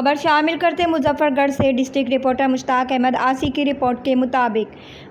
खबर शामिल करते मुजफ्फरगढ़ से डिस्ट्रिक्ट रिपोर्टर मुश्ताक अहमद आसी की रिपोर्ट के मुताबिक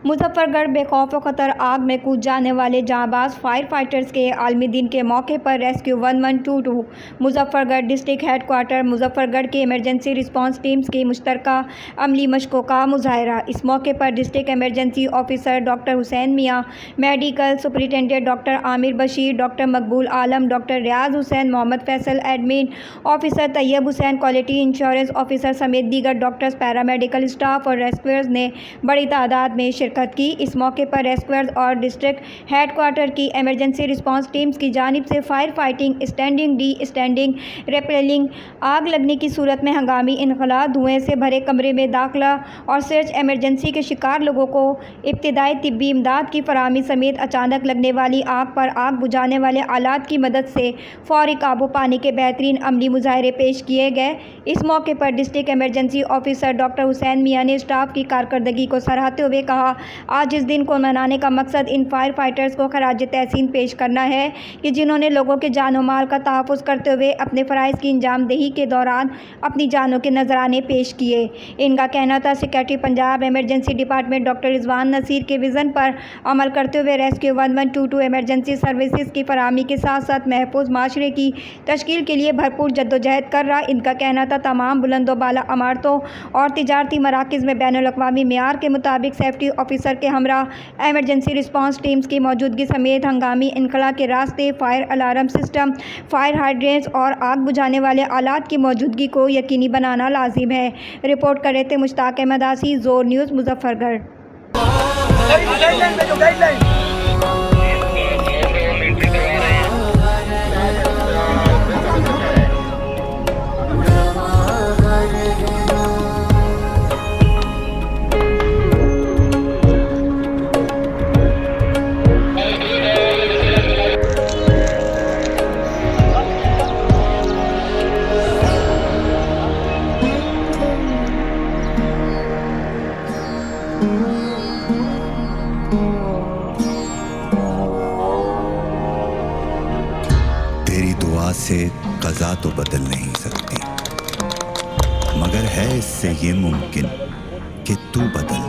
मुजफ्फरगढ़ बेखौफ खतर आग में कूद जाने वाले जांबाज फायर फाइटर्स के आलमी दिन के मौके पर rescue 1122 Muzaffargarh district headquarter Muzaffargarh की इमरजेंसी रिस्पांस टीम्स की मुश्तरका अमली मशकों का मुजाहरा। इस मौके पर district emergency officer doctor Hussain Miyan, medical superintendent doctor Aamir Bashir, doctor Maqbool Alam, doctor Riaz Hussain, Mohammad Faisal admin officer Tayyab Hussain, quality insurance officer समेत दीगर डॉक्टर्स, पैरामेडिकल स्टाफ और रेस्क्यूअर्स ने बड़ी तादाद में शिरकत की। इस मौके पर रेस्क्यूअर्स और डिस्ट्रिक्ट हेडक्वार्टर की इमरजेंसी रिस्पांस टीम्स की जानिब से fire fighting, standing D standing, rappelling, आग लगने की सूरत में हंगामी इनखला, धुएं से भरे कमरे में दाखिला और सर्च इमरजेंसी के शिकार लोगों को इब्तिदाई तिब्बी इमदाद की फराहमी समेत अचानक लगने वाली आग पर आग बुझाने वाले आलात की मदद से फौरी काबू पाने के बेहतरीन अमली मुजाहरे पेश किए गए। इस मौके पर district emergency officer doctor Hussain मियाँ ने स्टाफ की कारकर्दगी को सराहते हुए कहा, आज इस दिन को मनाने का मकसद इन फायर फाइटर्स को खराज तहसीन पेश करना है कि जिन्होंने लोगों के जान और माल का तहफ़्फ़ुज़ करते हुए अपने फ़राइज़ की अंजामदही के दौरान अपनी जानों के नजराने पेश किए। इनका कहना था, secretary Punjab emergency department doctor Rizwan Nasir के विज़न पर अमल करते हुए रेस्क्यू 1122 इमरजेंसी सर्विसेज की फराहमी के साथ साथ महफूज माशरे की तश्कील के लिए भरपूर जद्दोजहद कर रहा। इनका कहना था, तमाम बुलंदो बाला इमारतों और तिजारती मराकज़ में बैनुल-अक़वामी मेयार के मुताबिक सेफ्टी ऑफिसर के हमरा इमरजेंसी रिस्पांस टीम्स की मौजूदगी समेत हंगामी इनखला के रास्ते, fire alarm system, fire hydrants और आग बुझाने वाले आलात की मौजूदगी को यकीनी बनाना लाजिम है। रिपोर्ट कर रहे थे मुश्ताक अहमद आसी, ज़ोर न्यूज़ मुजफ्फरगढ़। तेरी दुआ से क़ज़ा तो बदल नहीं सकती, मगर है इससे ये मुमकिन कि तू बदल